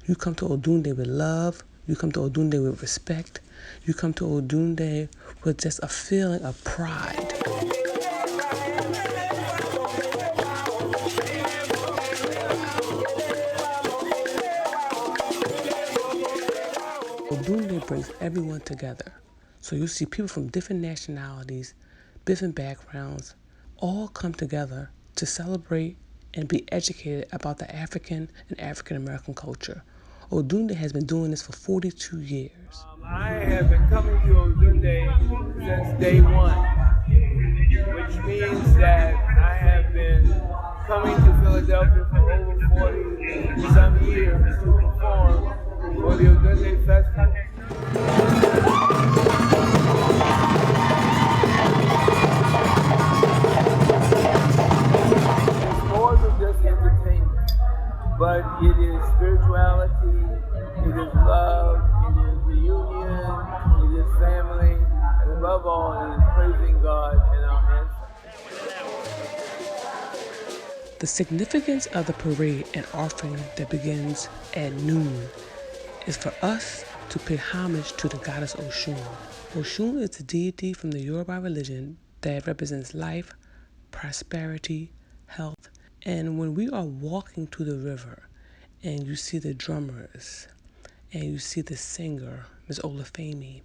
You come to Odunde with love. You come to Odunde with respect. You come to Odunde with just a feeling of pride. Odunde brings everyone together. So you see people from different nationalities, different backgrounds, all come together to celebrate and be educated about the African and African American culture. Odunde has been doing this for 42 years. I have been coming to Odunde since day one, which means that I have been coming to Philadelphia for over 40 some years to perform for the Odunde Festival. It's more than just entertainment, but it is spirituality, it is love, it is reunion, it is family, and above all, it is praising God and our ancestors. The significance of the parade and offering that begins at noon is for us to pay homage to the goddess Oshun. Oshun is the deity from the Yoruba religion that represents life, prosperity, health. And when we are walking to the river and you see the drummers and you see the singer, Ms. Olafemi,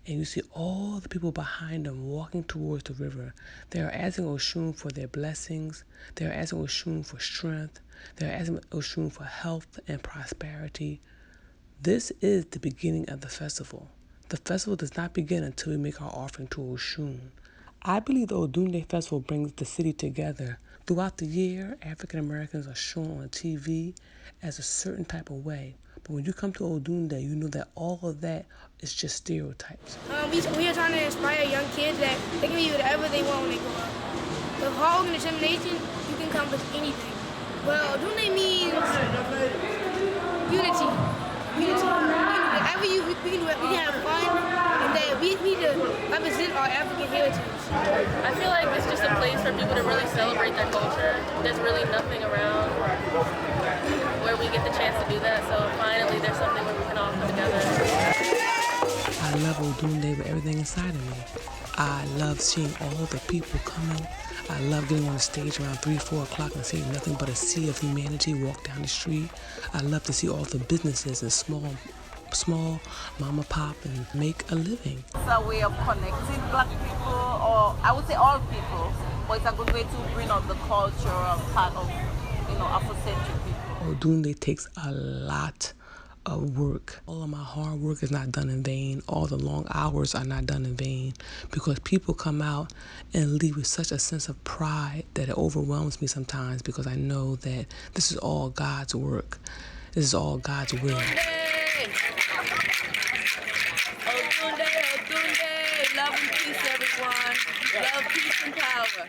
and you see all the people behind them walking towards the river, they are asking Oshun for their blessings. They are asking Oshun for strength. They are asking Oshun for health and prosperity. This is the beginning of the festival. The festival does not begin until we make our offering to Oshun. I believe the Odunde Festival brings the city together. Throughout the year, African Americans are shown on TV as a certain type of way. But when you come to Odunde, you know that all of that is just stereotypes. We are trying to inspire young kids that they can be whatever they want when they grow up. With hard determination, you can accomplish anything. Well, Odunde means unity. Whatever we can have fun, and that we need to represent our African heritage. I feel like it's just a place for people to really celebrate their culture. There's really nothing around where we get the chance to do that, so finally there's something where we can all come together. I love Odunde with everything inside of me. I love seeing all the people coming. I love getting on the stage around 3, 4 o'clock and seeing nothing but a sea of humanity walk down the street. I love to see all the businesses and small mom and pop and make a living. It's a way of connecting black people, or I would say all people, but it's a good way to bring out the culture of part of, Afrocentric people. Odunde takes a lot of work. All of my hard work is not done in vain. All the long hours are not done in vain, because people come out and leave with such a sense of pride that it overwhelms me sometimes, because I know that this is all God's work. This is all God's will. Odunde, love and peace, everyone. Love, peace, and power.